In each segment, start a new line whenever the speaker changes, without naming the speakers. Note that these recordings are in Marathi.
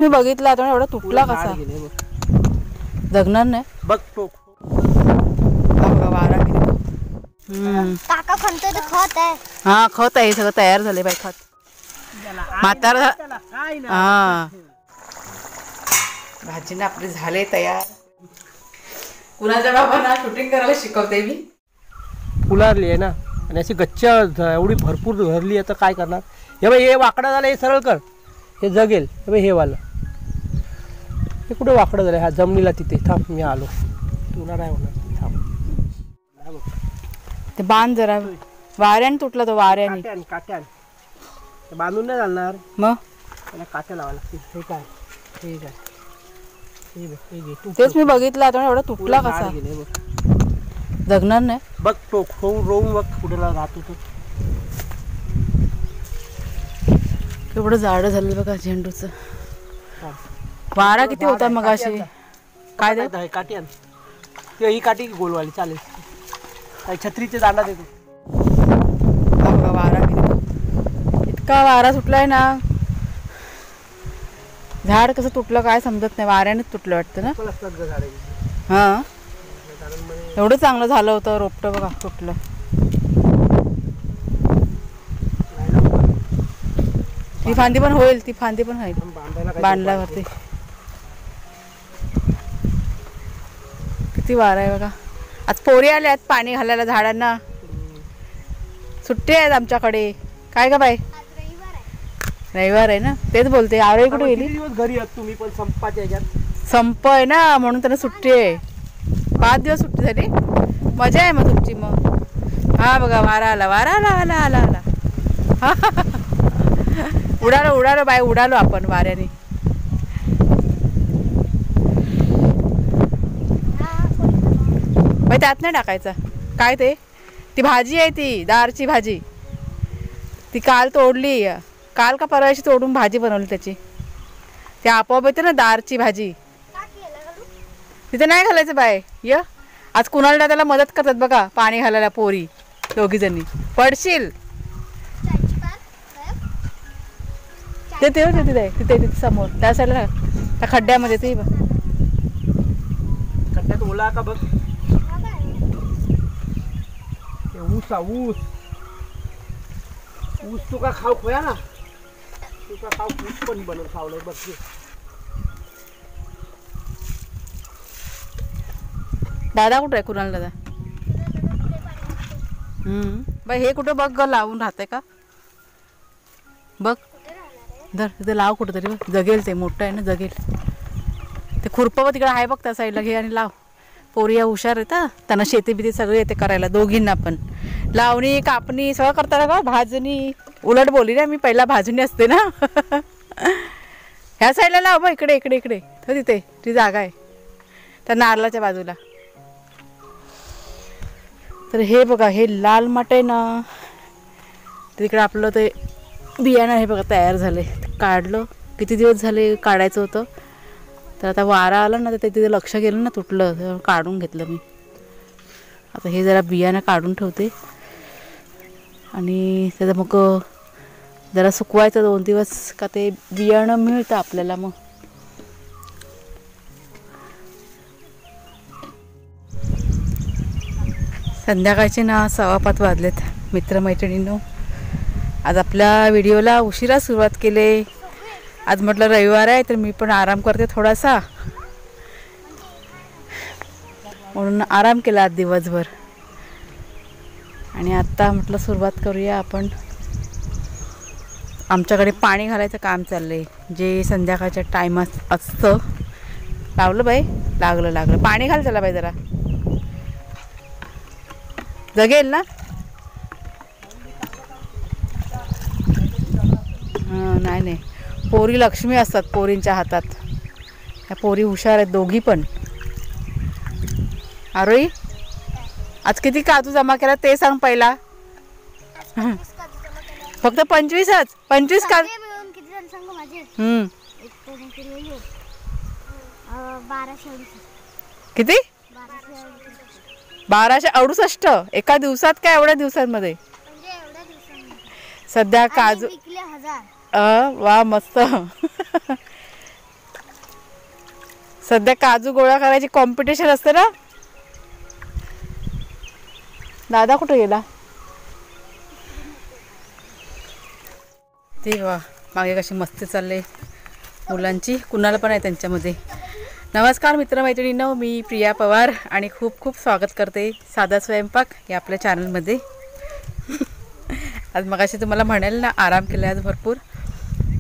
मी बघितला आता एवढा तुटला कसा जगणार नाही
बघ तो
बघा वारा किती
काका खणतोय ते खत आहे.
हा खत आहे सगळं तयार झाले बाई खत म्हातारा हा भाजी ना आपली झाले तयार. कुणाच्या बाबांना शूटिंग करायला शिकवते मी.
फुलारली आहे ना आणि अशी गच्च एवढी भरपूर धरली आहे तर काय करणार. हे बाई हे वाकडं झालं हे सरळ कर हे जगेल. हे बाई हे वालं हे कुठे वाकडं झालं. हा जमिनीला तिथे थांब मी आलो तुला नाही होणार थांब.
ते बांध जरा वाऱ्याने तुटला तो वाऱ्याने
काट्यान बांधून नाही घालणार
मग
त्याला काट्या लावा लागतील. हे काय हे काय
तेच मी बघितलं आता एवढा तुटला कसा जगणार नाही.
बघ तो रोवून बघ कुठे राहतो तो
केवढं झाड झालं बघा झेंडूचं. वारा किती होता मग अशी काय
ते काठी आण ही काठी गोलवाली चालेल. काही छत्रीचे दांडा देतो.
बघा वारा किती इतका वारा सुटलाय ना. झाड कसं तुटलं काय समजत नाही वाऱ्यानेच तुटलं वाटतं ना. हा एवढं चांगलं झालं होतं रोपटं बघा तुटलं. ती फांदी पण होईल ती फांदी पण होईल बांधल्यावरती. किती वारा आहे बघा. आज पोरी आल्यात पाणी घालायला झाडांना. सुट्टी आहेत आमच्याकडे काय का बाई रविवार आहे ना तेच बोलते. आरोही कुठे गेली.
घरी तुम्ही पण संपाच्या ह्याच्यात
संप आहे ना म्हणून त्यांना सुट्टी आहे. 5 दिवस सुट्टी झाली मजा आहे मग तुमची मग. हा बघा वारा आला वारा आला आला आला आला उडालो उडालो बाय उडालो आपण वाऱ्याने. बाई त्यात नाही टाकायचा काय ते ती भाजी आहे ती दारची भाजी. ती काल तोडली काल का परवाशी तोडून भाजी बनवली त्याची. ते आपोआप येते ना दारची भाजी. तिथे नाही घालायचं बाय य आज कुणाला त्याला मदत करतात बघा पाणी घालायला पोरी दोघी जणी. पडशील ते तिथे तिथे तिथे समोर त्या साईडला त्या खड्ड्यामध्ये ते
खड्ड्यात ओला का बघ. ऊस ऊस ऊस तुका खाऊ खोया ना तुका खाऊ ऊस पण बनवून खावलंय बघ.
दादा कुठं आहे कुणाल दादा. बाई हे कुठं बघ ग लावून राहते का बघ धर तिथे लाव कुठं तरी बघ जगेल. ते मोठं आहे ना जगेल. ते खुरपं तिकडे आहे बघ त्या साईडला घे आणि लाव. पोरी या हुशार येतं त्यांना शेती बिती सगळं येते करायला दोघींना पण. लावणी कापणी सगळं करता का भाजणी. उलट बोली ना मी पहिला भाजणी असते ना. ह्या साईडला लाव बघ इकडे इकडे इकडे तर तिथे ती जागा आहे त्या नारळाच्या बाजूला. तर हे बघा हे लाल माठ आहे ना तिकडे आपलं ते बियाणं हे बघा तयार झाले. काढलं किती दिवस झाले काढायचं होतं तर आता वारा आला ना तर ते तिथे लक्ष गेलं ना तुटलं काढून घेतलं मी. आता हे जरा बियाणं काढून ठेवते आणि त्याचं मग जरा सुकवायचं 2 दिवस का ते बियाणं मिळतं आपल्याला. मग संध्याकाळचे ना 6:15 वाजलेत मित्रमैत्रिणींनो. आज आपल्या व्हिडिओला उशिरा सुरुवात केली. आज म्हटलं रविवार आहे तर मी पण आराम करते थोडासा म्हणून आराम केला आज दिवसभर. आणि आत्ता म्हटलं सुरुवात करूया आपण. आमच्याकडे पाणी घालायचं काम चाललं आहे जे संध्याकाळच्या टायमात असतं. लावलं बाई लागलं लागलं पाणी घाल त्याला बाई जरा जगेल ना. हां नाही नाही पोरी लक्ष्मी असतात पोरींच्या हातात. ह्या पोरी हुशार आहेत दोघी पण. आरोही आज किती काजू जमा केला ते सांग पहिला. फक्त 25च 25 काजू. किती 1268 एका दिवसात काय एवढ्या दिवसांमध्ये. सध्या काजू वा मस्त सध्या काजू गोळा करायची कॉम्पिटिशन असते ना. दादा कुठे गेला ते वा मागे कशी मस्ती चालले मुलांची. कुणाला पण आहे त्यांच्यामध्ये. नमस्कार मित्रमैत्रिणींनो, मी प्रिया पवार आणि खूप खूप स्वागत करते साधा स्वयंपाक या आपल्या चॅनलमध्ये. आज मगाशी तुम्हाला म्हणाल ना आराम केला आज भरपूर,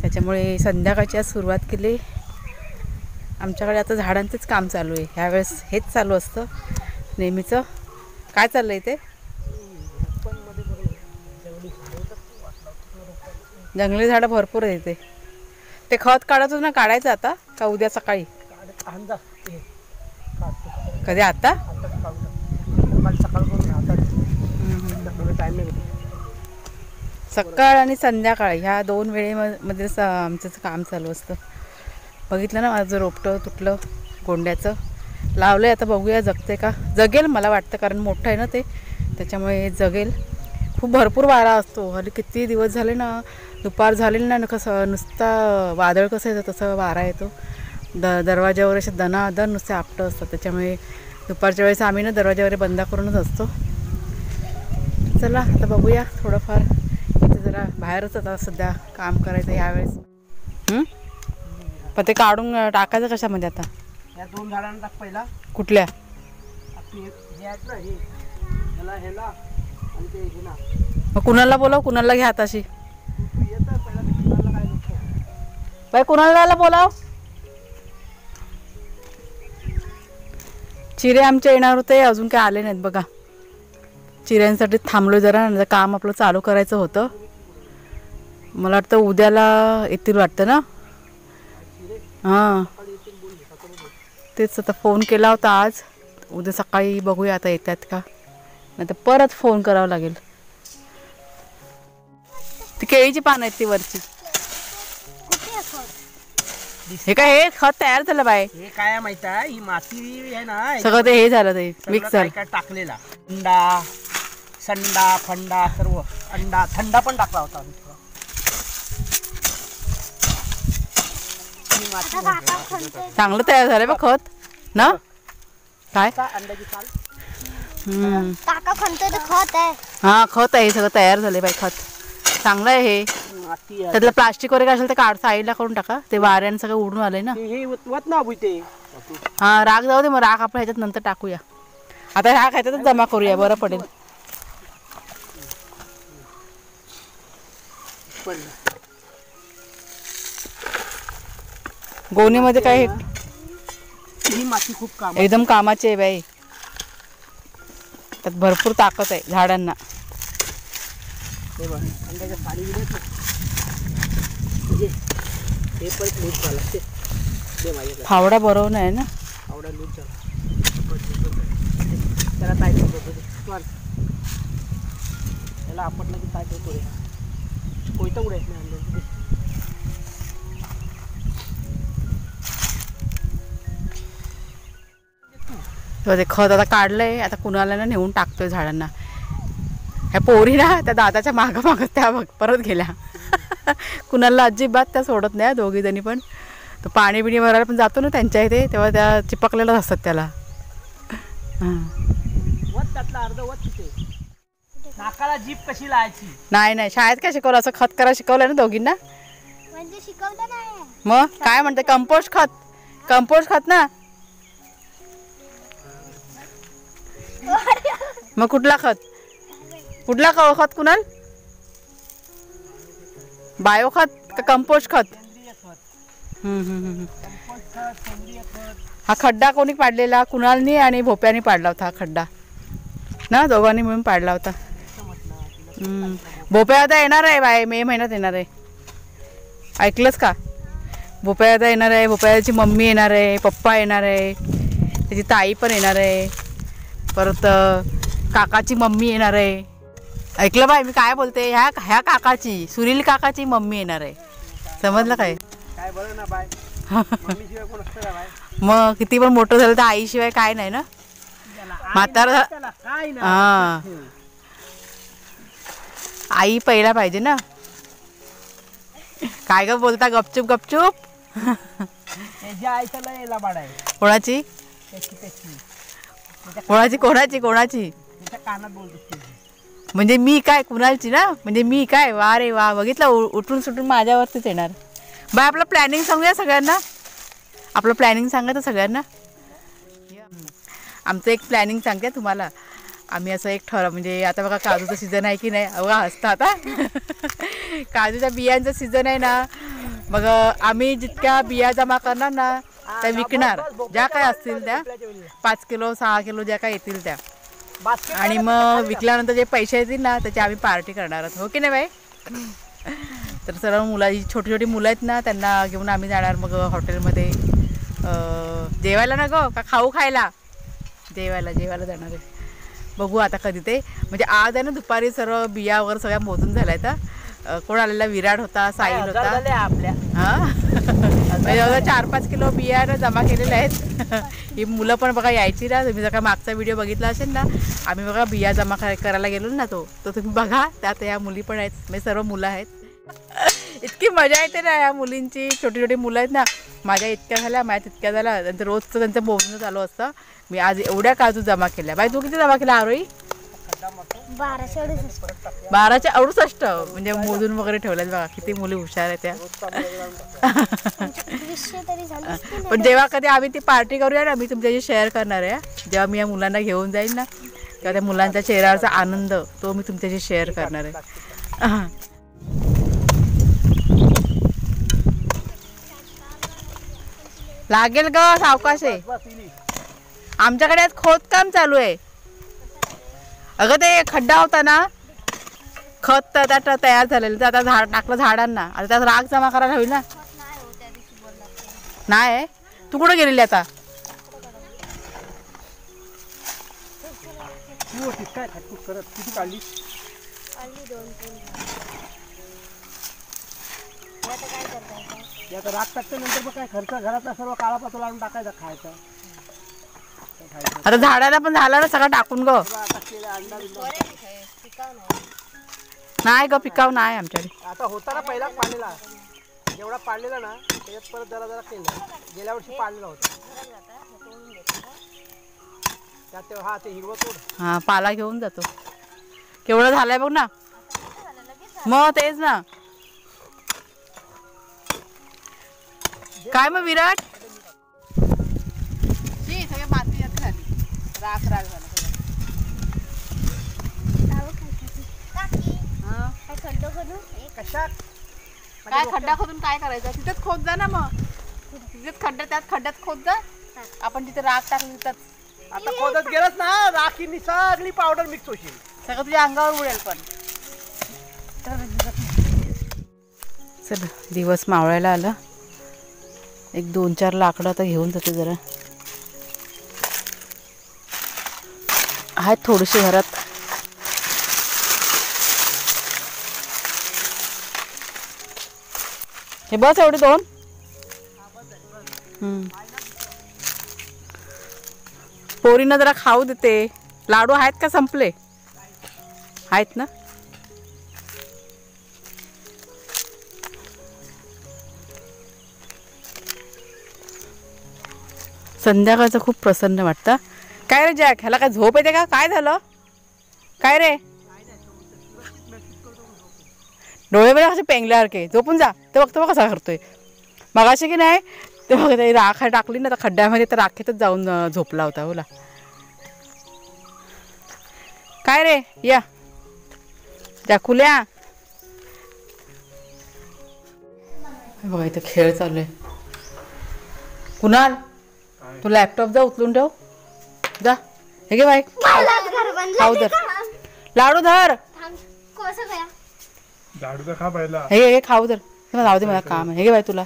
त्याच्यामुळे संध्याकाळची आज सुरुवात केली. आमच्याकडे आता झाडांचंच काम चालू आहे ह्यावेळेस. हेच चालू असतं नेहमीचं. काय चाललं आहे ते? जंगली झाडं भरपूर आहे इथे. ते खत काढत ना, काढायचं आता का उद्या सकाळी? कधी आता? सकाळ आणि संध्याकाळ ह्या 2 वेळेमध्ये आमचं काम चालू असतं. बघितलं ना माझं रोपटं तुटलं गोंड्याचं लावलं आहे. आता बघूया जगते का. जगेल मला वाटतं, कारण मोठं आहे ना ते, त्याच्यामुळे जगेल. खूप भरपूर वारा असतो. हल्ली किती दिवस झाले ना, दुपार झालेली ना, कसं नुसता वादळ कसं येतं तसं वारा येतो. दरवाज्यावर असे दनादन नुसते आपटं असतात. त्याच्यामुळे दुपारच्या वेळेस आम्ही ना दरवाजावर बंद करूनच असतो. चला आता बघूया थोडंफार. इथे जरा बाहेरच आता सध्या काम करायचं यावेळेस. पण ते काढून टाकायचं कशामध्ये आता?
या 2 झाडांना टाक पहिला.
कुठल्या? मग कुणाला बोलाव, कुणाला घ्या आताशी. बाई कुणाला बोलाव. चिरे आमचे येणार होते, अजून काय आले नाहीत बघा. चिऱ्यांसाठी थांबलो जरा. काम आपलं चालू करायचं होतं. मला वाटतं उद्याला येतील वाटतं ना. हां तेच आता फोन केला होता आज. उद्या सकाळी बघूया आता येतात का, नाही तर परत फोन करावा लागेल. ती केळीची पानं आहेत ती वरची. हे काय हे खत तयार झालं बाय?
हे काय माहिती आहे, ही माती आहे ना,
सगळं ते हे झालं, ते मिक्स झालं.
काय टाकलेला अंडा संडा फंडा सर्व. अंडा थंडा पण टाकला होता आम्ही.
चांगलं तयार झालं बघ खत ना. काय
अंड्याची साल.
काका खणतोय ते खत आहे.
हा खत आहे, सगळं तयार झालंय बाई. खत चांगलं आहे हे.
माती आहे.
त्यातलं प्लास्टिक वगैरे असेल ते काढ, साईडला करून टाका. ते वाऱ्याने सगळं उडून आलंय ना.
हे वत ना अबू ते.
हा राख जाऊ दे, मग राख आपण ह्याच्यात नंतर टाकूया. आता राख ह्याच्यातच जमा करूया, बरं पडेल. गोणीमध्ये काय
ही माती खूप काम
एकदम कामाची आहे बाई. त्यात भरपूर ताकद आहे झाडांना.
हे बघ अंड्याच्या साली दिलेत ना. हे पण लूज झाला ते. दे माझ्याकडे.
फावडा बरोबर आहे ना.
आवडा लूज झाला. त्याला काय करतो त्याला आपटलं की काय करतो रे. कोयता उडायच नाही अंड्याचं.
ते खत आता काढलंय. आता कुणाला ना नेऊन टाकतोय झाडांना. ह्या पोरी ना त्या दादाच्या मागं मागं त्या परत गेल्या. कुणाला अजिबात त्या सोडत नाही दोघी जणी पण. तो पाणी बिणी भरायला पण जातो ना त्यांच्या इथे, तेव्हा त्या चिपकलेल्याच असतात त्याला.
त्यातला अर्ध वत तिथे. नाकाला जीप कशी लावायची?
नाही नाही, शाळेत काय शिकवलं? असं खत करायला शिकवलंय ना दोघींना.
म्हणजे शिकवलं नाही.
मग काय म्हणते? कंपोस्ट खत. कंपोस्ट खत ना. मग कुठला खत? कुठला खत कुणाल? बायो खत का कंपोस्ट खत? हा खड्डा कोणी पाडलेला? कुणालनी आणि भोप्याने पाडला होता हा खड्डा ना, दोघांनी मिळून पाडला होता. भोप्या आता येणार आहे बाय, मे महिन्यात येणार आहे. ऐकलंच का? भोप्या आता येणार आहे. भोप्याची मम्मी येणार आहे, पप्पा येणार आहे, त्याची ताई पण येणार आहे, परत काकाची मम्मी येणार आहे. ऐकलं बाय मी काय बोलते? ह्या काकाची, सुनील काकाची मम्मी येणार आहे. समजलं काय?
काय बरं ना बाय. मम्मीशिवाय कोण असतं का बाय?
मग किती पण मोठं झालं तर आईशिवाय काय नाही ना. म्हातारा
काय ना.
हा आई पहिला पाहिजे ना. काय ग बोलता गपचूप गपचूप?
तुझ्या आईचा लय लबाड आहे.
कोणाची
त्याची
कोणाची कोणाची कोणाची
त्याच्या कानात बोलतो.
म्हणजे मी काय कुणालची ना, म्हणजे मी काय, वा रे वा, बघितलं उठून सुटून माझ्यावरतीच येणार. बाय आपलं प्लॅनिंग सांगूया सगळ्यांना, आपलं प्लॅनिंग सांगा तर सगळ्यांना. आमचं एक प्लॅनिंग सांगते तुम्हाला. आम्ही असं एक म्हणजे आता बघा काजूचं सीझन आहे की नाही, बघा हसता आता काजूच्या बियांचं सीझन आहे ना. मग आम्ही जितक्या बिया जमा करणार ना त्या विकणार, ज्या काय असतील त्या 5 किलो 6 किलो ज्या काय येतील त्या. आणि मग विकल्यानंतर जे पैसे येतील ना त्याची आम्ही पार्टी करणार आहोत, हो की नाही बाई. तर सर्व मुलाची छोटी छोटी मुलं आहेत ना त्यांना घेऊन आम्ही जाणार मग हॉटेलमध्ये जेवायला ना गं, का खाऊ खायला, जेवायला जाणार आहे. बघू आता कधी ते, म्हणजे आज आहे ना दुपारी सर्व बिया वगैरे सगळ्या मोजून झाल्या आहेत. कोण आलेला, विराट होता, साहिल होता. हां म्हणजे 4-5 किलो बिया ना जमा केलेल्या आहेत. ही मुलं पण बघा यायची ना, तुम्ही जर का मागचा व्हिडिओ बघितला असेल ना, आम्ही बघा बिया जमा करायला गेलो ना तो तुम्ही बघा. त्यात या मुली पण आहेत, म्हणजे सर्व मुलं आहेत. इतकी मजा येते ना या मुलींची, छोटी छोटी मुलं आहेत ना. माझ्या इतक्या झाल्या, माझ्या तितक्या झाल्या. त्यांचं रोजचं त्यांचं बोलणं चालू असतं. मी आज एवढ्या काजू जमा केल्या. बाई तू किती जमा केल्या आरोही? 1268 म्हणजे मोजून वगैरे ठेवल्यात बघा. किती मुली हुशार आहेत त्या. पण जेव्हा कधी आम्ही ती पार्टी करूया ना, मी तुमच्याशी शेअर करणार आहे. जेव्हा मी या मुलांना घेऊन जाईन ना, तेव्हा त्या मुलांच्या चेहऱ्यावरचा आनंद तो मी तुमच्याशी शेअर करणार आहे. लागेल ग, सावकाश आहे. आमच्याकडे आज खोदकाम चालू आहे. अगं ते खड्डा होता ना, खत त्यात तयार झालेलं, तर आता झाड टाकलं झाडांना. आता त्यात राग जमा करायला होईल ना. नाही तू कुठं गेलेली आता?
किती काढली? आता राग टाकल्यानंतर मग काय खर्च, घरातला सर्व काळा पातो लावून टाकायचा, खायचा.
आता झाडाला पण झाला ना सगळं टाकून ग. नाही ग, पिकाव नाही आमच्याकडे.
आता होता ना पहिला पाडलेला, जेवढा पाडलेला ना त्याच्यात परत जरा केलं. गेल्या वर्षी पाडलेला होता त्यात. हा ते हिरवं तोड,
हा पाला घेऊन जातो. केवढं झालंय बघ ना. मग तेच ना. काय मग विराट, सगळ्या माती झाली, राख झाला.
कशात
काय खड्डा खोदून काय करायचं? तिथेच खोद जा ना, मग तिथेच खड्डा, त्यात खड्ड्यात खोद जा. आपण तिथे राख टाकली तिथंच.
आता खोदत गेलंच ना, राखीनी सगळी पावडर मिक्स होईल,
सगळं तुझ्या अंगावर उडेल. पण चल दिवस मावळायला आला. एक 2-4 लाकडं आता घेऊन जाते. जरा आहेत थोडीशी घरात. हे बस एवढे 2. पोरींना जरा खाऊ देते. लाडू आहेत का संपले? आहेत ना. संध्याकाळचं खूप प्रसन्न वाटतं. काय रे जॅक, ह्याला काय झोप येते का? काय झालं? काय रे, डोळे बघा कसे पेंगल्यासारखे. झोपून जा. ते बघतो बघ कसा करतोय. मगाशी की नाही ते बघ, ते राख टाकली ना तर खड्ड्यामध्ये, तर राखेतच जाऊन झोपला होता. बोला काय रे, या जाकुल्या. बघा इथं खेळ चालू आहे. कुणाल तू लॅपटॉप जा उचलून ठेव जा. हे घे बाई, खाऊ धर, लाडू धर.
लाडू तर खा पहिला.
हे खाऊ धर. जाऊ दे, मला काम आहे. हे घे बाई तुला.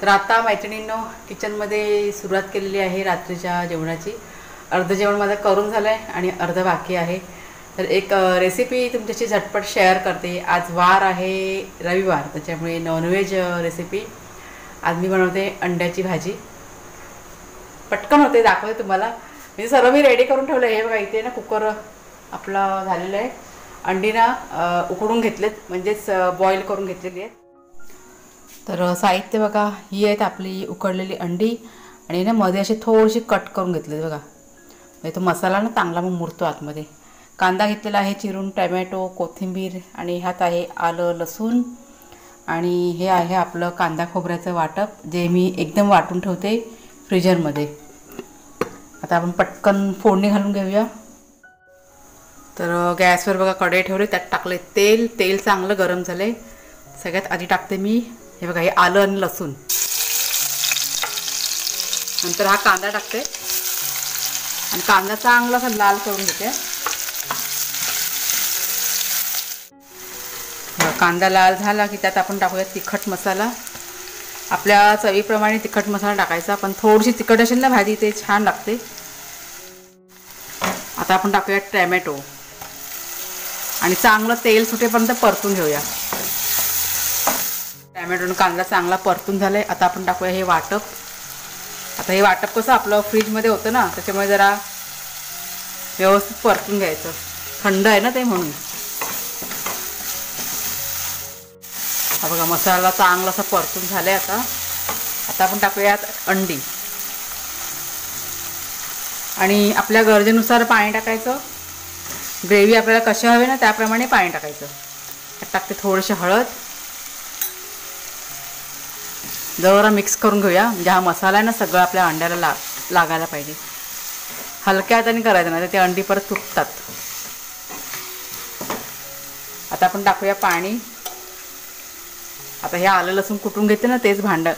तर आता मैत्रिणींनो किचनमध्ये सुरुवात केलेली आहे रात्रीच्या जेवणाची. अर्ध जेवण माझं करून झालं आहे आणि अर्ध बाकी आहे. तर एक रेसिपी तुमच्याशी झटपट शेअर करते. आज वार आहे, रविवार, त्याच्यामुळे नॉनव्हेज रेसिपी आज मी बनवते. अंड्याची भाजी पटकन होते, दाखवते तुम्हाला. म्हणजे सर्व मी रेडी करून ठेवलं. हे बघा इथे ना कुकर आपलं झालेलं आहे. अंडी ना उकडून घेतलेत, म्हणजेच बॉईल करून घेतलेली आहेत. तर साहित्य बघा, ही आहेत आपली उकडलेली अंडी आणि ना मध्ये अशी थोडीशी कट करून घेतली बघा, म्हणजे तो मसाला ना चांगला मग मुरतो आतमध्ये. कांदा घेतलेला आहे चिरून, टमॅटो, कोथिंबीर आणि ह्यात आहे आलं लसूण आणि हे आहे आपलं कांदा खोबऱ्याचं वाटप, जे मी एकदम वाटून ठेवते फ्रीजरमध्ये. आता आपण पटकन फोडणी घालून घेऊया. तर गॅसवर बघा कढई ठेवली, त्यात टाकले तेल. तेल चांगलं गरम झाले. सगळ्यात आधी टाकते मी हे बघा, हे आलं आणि लसूण. नंतर हा कांदा टाकते आणि कांदा चांगला असा लाल करून घेते. कांदा लाल झाला की त्यात आपण टाकूया तिखट मसाला. आपल्या चवीप्रमाणे तिखट मसाला टाकायचा, पण थोडीशी तिखट असेल ना भाजी ते छान लागते. आता आपण टाकूया टमॅटो आणि चांगलं तेल सुटेपर्यंत परतून घेऊया. टमॅटो आणि कांदा चांगला परतून झालाय. आता आपण टाकूया हे वाटप. आता हे वाटप कसं आपलं फ्रीजमध्ये होतं ना, त्याच्यामुळे जरा व्यवस्थित परतून घ्यायचं, थंड आहे ना ते म्हणून. हा बघा मसाला चांगला असा परतून झालाय. आता आपण टाकूयात अंडी आणि आपल्या गरजेनुसार पाणी टाकायचं. ग्रेव्ही आपल्याला कशी हवी ना त्याप्रमाणे पाणी टाकायचं. टाकते थोडीशी हळद. जरा मिक्स करून घेऊया, म्हणजे हा मसाला आहे ना सगळं आपल्या अंड्याला लागायला पाहिजे. हलक्या हाताने करायचं ना, तर ते अंडी परत तुटतात. आता आपण टाकूया पाणी. आता हे आलं लसूण कुटून घेते ना तेच भांडं,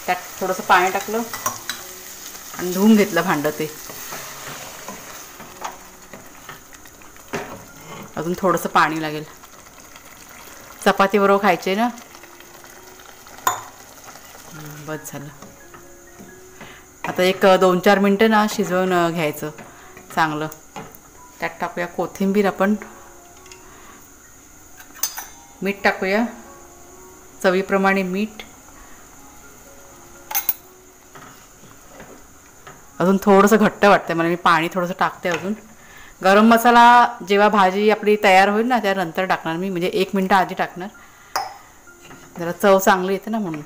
त्यात थोडंसं पाणी टाकलं आणि धुवून घेतलं भांडं. ते अजून थोडंसं पाणी लागेल, चपातीबरोबर खायचे ना. बस झालं. आता एक 2-4 मिनटं ना शिजवून घ्यायचं चांगलं. त्यात टाकूया कोथिंबीर. आपण मीठ टाकूया चवीप्रमाणे मीठ. अजून थोडंसं घट्ट वाटतं मला, मी पाणी थोडंसं टाकते अजून. गरम मसाला जेव्हा भाजी आपली तयार होईल ना त्यानंतर टाकणार मी, म्हणजे 1 मिनटं आधी टाकणार, जरा चव चांगली येते ना म्हणून.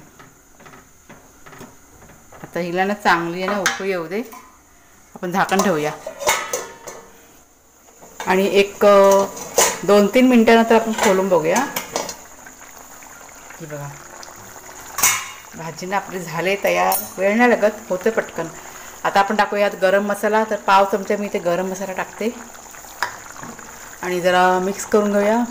आता हिला ना चांगली आहे ना उकळी येऊ दे. आपण झाकण ठेवूया आणि एक 2-3 मिनटानंतर आपण खोलून बघूया. ही बघा भाजी ना आपली झाले तयार, वेळ नाही लागत, होते पटकन. आता आपण टाकूयात गरम मसाला. तर पाव चमचा मी इथे गरम मसाला टाकते आणि जरा मिक्स करून घेऊया.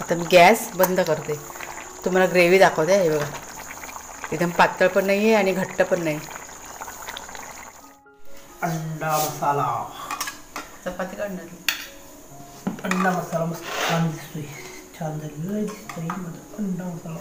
आता मी गॅस बंद करते, तुम्हाला ग्रेव्ही दाखवते. हे बघा एकदम पातळ पण नाही आहे आणि घट्ट पण नाही.
अंडा मसाला,
चपाती काढणार.
अंडा मसाला मस्त छान दिसतोय, छान झालेला दिसतोय अंडा मसाला.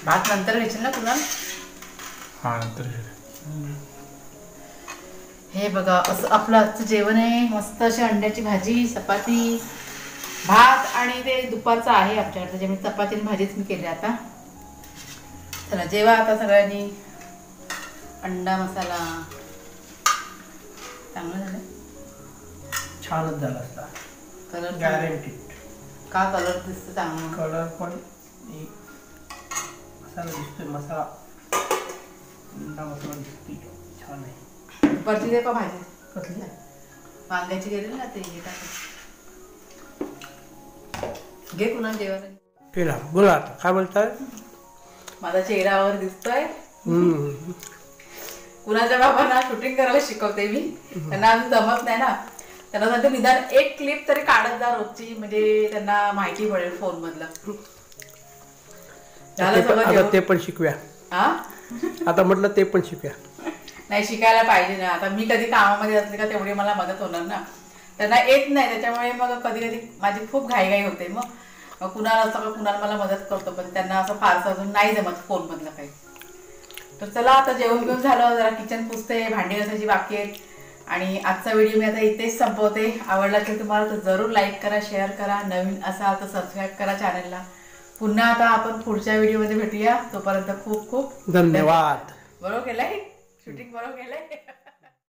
भात नंतर घ्यायचं ना तुला.
हा नंतर
हे बघा असं आपलं आजचं जेवण आहे. मस्त अशी अंड्याची भाजी, चपाती, भात आणि ते दुपारचं आहे आमच्याकडे, त्याच्यामुळे चपाती आणि भाजीच मी केली. आता चला जेवा आता सगळ्यांनी. अंडा मसाला चांगलं झालं,
छानच झाला असता,
कलर
गॅरंटी.
का कलर दिसतं चांगलं,
कलर पण मसाला दिसतोय, मसाला अंडा मसाला दिसतोय छान आहे.
दुपारची दे का भाजी,
कसली
वांग्याची गेली ना ते हे टाक. घे कुणा जेवायला.
केला. बोला आता काय बोलताय.
माझा चेहऱ्यावर दिसतोय. कुणाच्या बाबांना शूटिंग करायला शिकवते मी, त्यांना अजून जमत नाही ना. त्यांना सांगते निदान एक क्लिप तरी काढत जा रोजची, म्हणजे त्यांना माहिती पडेल फोन मधलं.
आता ते पण शिकूया. आता म्हटलं ते पण शिकूया.
नाही शिकायला पाहिजे ना. आता मी कधी कामामध्ये असले का तेवढी मला मदत होणार ना. त्यांना येत नाही, त्याच्यामुळे मग कधी कधी माझी खूप घाईघाई होते. मग कुणाला असतं का कुणाला मला मदत करतो, पण त्यांना असं फारसं अजून नाही जमत फोन मधलं काही. तर चला आता जेवण घेऊन झालं, जरा किचन पुसते, भांडी घासायची बाकी आहेत आणि आजचा व्हिडिओ मी आता इथेच संपवते. आवडला तर तुम्हाला तर जरूर लाईक करा, शेअर करा, नवीन असाल तर सबस्क्राईब करा चॅनलला. पुन्हा आता आपण पुढच्या व्हिडिओमध्ये भेटूया. तोपर्यंत खूप खूप
धन्यवाद.
बरोबर केलंय, शूटिंग बरोबर केलंय.